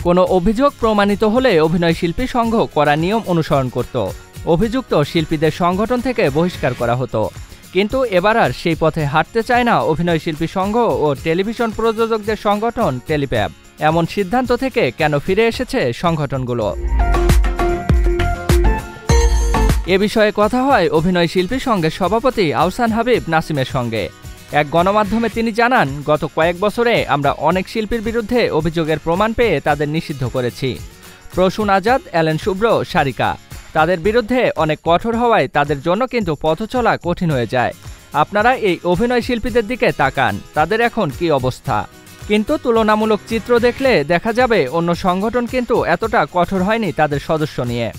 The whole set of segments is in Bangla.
কোনো অভিযোগ প্রমাণিত হলে অভিনয়শিল্পী সংঘ কড়া নিয়ম অনুসরণ করত। অভিযুক্ত শিল্পীদের সংগঠন থেকে বহিষ্কার করা হতো। কিন্তু এবার আর সেই পথে হাঁটতে চায় না অভিনয়শিল্পী সংঘ ও টেলিভিশন প্রযোজকদের সংগঠন টেলিপ্যাব। এমন সিদ্ধান্ত থেকে কেন ফিরে এসেছে সংগঠনগুলো? এ বিষয়ে কথা হয় অভিনয়শিল্পী সংঘের সভাপতি আহসান হাবিব নাসিমের সঙ্গে। এক গণমাধ্যমে তিনি জানান, গত কয়েক বছরে আমরা অনেক শিল্পীর বিরুদ্ধে অভিযোগের প্রমাণ পেয়ে তাদের নিষিদ্ধ করেছি। প্রসূন আজাদ, অ্যালেন শুভ্র, সারিকা, তাদের বিরুদ্ধে অনেক কঠোর হওয়ায় তাদের জন্য কিন্তু পথ চলা কঠিন হয়ে যায়। আপনারা এই অভিনয় শিল্পীদের দিকে তাকান, তাদের এখন কি অবস্থা। কিন্তু তুলনামূলক চিত্র দেখলে দেখা যাবে অন্য সংগঠন কিন্তু এতটা কঠোর হয়নি তাদের সদস্য নিয়ে।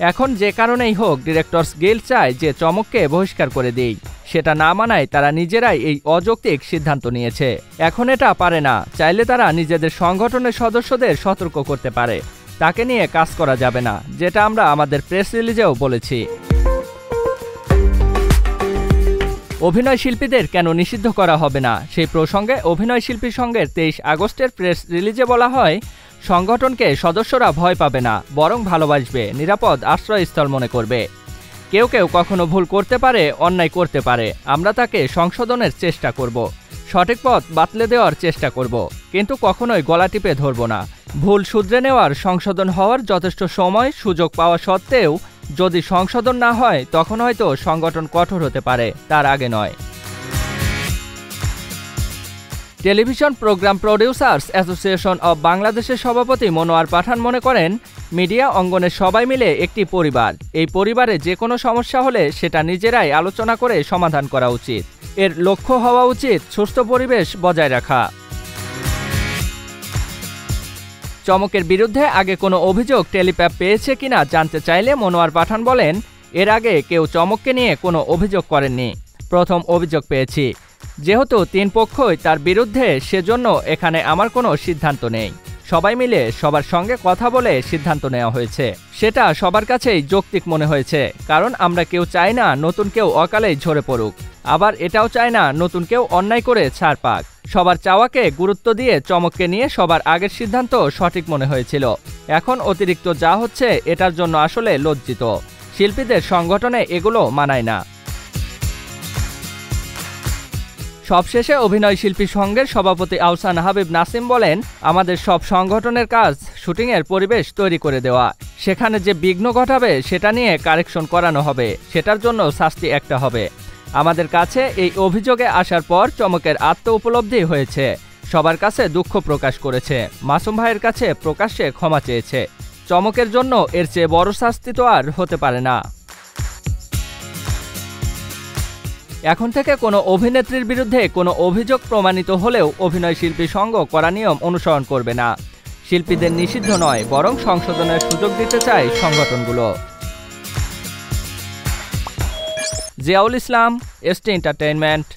এখন যে কারণেই হোক ডিরেক্টরস গিল্ড চায় যে চমককে বহিষ্কার করে দিই। সেটা না মানায় তারা নিজেরাই এই অযৌক্তিক সিদ্ধান্ত নিয়েছে। এখন এটা পারে না, চাইলে তারা নিজেদের সংগঠনের সদস্যদের সতর্ক করতে পারে। তাকে নিয়ে কাজ করা যাবে না, যেটা আমরা আমাদের প্রেস রিলিজেও বলেছি। অভিনয় শিল্পীদের কেন নিষিদ্ধ করা হবে না সেই প্রসঙ্গে অভিনয় শিল্পী সংঘের 23 আগস্টের প্রেস রিলিজে বলা হয়, সংগঠনকে সদস্যরা ভয় পাবে না, বরং ভালোবাসবে, নিরাপদ আশ্রয়স্থল মনে করবে। কেউ কেউ কখনো ভুল করতে পারে, অন্যায় করতে পারে, আমরা তাকে সংশোধনের চেষ্টা করব, সঠিক পথ বাতলে দেওয়ার চেষ্টা করব, কিন্তু কখনোই গলা টিপে ধরব না। ভুল শুধরে নেওয়ার, সংশোধন হওয়ার যথেষ্ট সময় সুযোগ পাওয়া সত্ত্বেও যদি সংশোধন না হয় তখন হয়তো সংগঠন কঠোর হতে পারে, তার আগে নয়। Television programme producers association of বাংলাদেশের সভাপতি মনোয়ার পাঠান মনে করেন, মিডিয়া অঙ্গনের সবাই মিলে একটি পরিবার। এই পরিবারে যে কোনো সমস্যা হলে সেটা নিজেরাই আলোচনা করে সমাধান করা উচিত। এর লক্ষ্য হওয়া উচিত সুস্থ পরিবেশ বজায় রাখা। চমকের বিরুদ্ধে আগে কোনো অভিযোগ টেলিপ্যাব পেয়েছে কিনা জানতে চাইলে মনোয়ার পাঠান বলেন, এর আগে কেউ চমককে নিয়ে কোনো অভিযোগ করেননি, প্রথম অভিযোগ পেয়েছি। যেহেতু 3 পক্ষই তার বিরুদ্ধে, সেজন্য এখানে আমার কোনো সিদ্ধান্ত নেই। সবাই মিলে সবার সঙ্গে কথা বলে সিদ্ধান্ত নেওয়া হয়েছে। সেটা সবার কাছেই যৌক্তিক মনে হয়েছে, কারণ আমরা কেউ চাই না নতুন কেউ অকালেই ঝরে পড়ুক, আবার এটাও চাই না নতুন কেউ অন্যায় করে ছাড় পাক। সবার চাওয়াকে গুরুত্ব দিয়ে চমককে নিয়ে সবার আগের সিদ্ধান্ত সঠিক মনে হয়েছিল। এখন অতিরিক্ত যা হচ্ছে এটার জন্য আসলে লজ্জিত। শিল্পীদের সংগঠনে এগুলো মানায় না। সবশেষে অভিনয় শিল্পী সংঘের সভাপতি আহসান হাবিব নাসিম বলেন, আমাদের সব সংগঠনের কাজ শুটিংয়ের পরিবেশ তৈরি করে দেওয়া। সেখানে যে বিঘ্ন ঘটাবে সেটা নিয়ে কারেকশন করানো হবে, সেটার জন্য শাস্তি একটা হবে। আমাদের কাছে এই অভিযোগে আসার পর চমকের আত্ম উপলব্ধি হয়েছে, সবার কাছে দুঃখ প্রকাশ করেছে, মাসুম ভাইয়ের কাছে প্রকাশ্যে ক্ষমা চেয়েছে। চমকের জন্য এর চেয়ে বড় শাস্তি তো আর হতে পারে না। এখন থেকে কোনো অভিনেত্রীর বিরুদ্ধে কোনো অভিযোগ প্রমাণিত হলেও অভিনয় শিল্পী সংঘ কড়া নিয়ম অনুসরণ করবে না। শিল্পীদের নিষিদ্ধ নয়, বরং সংশোধনের সুযোগ দিতে চায় সংগঠনগুলো। জিয়াউল ইসলাম, এসটি এন্টারটেইনমেন্ট।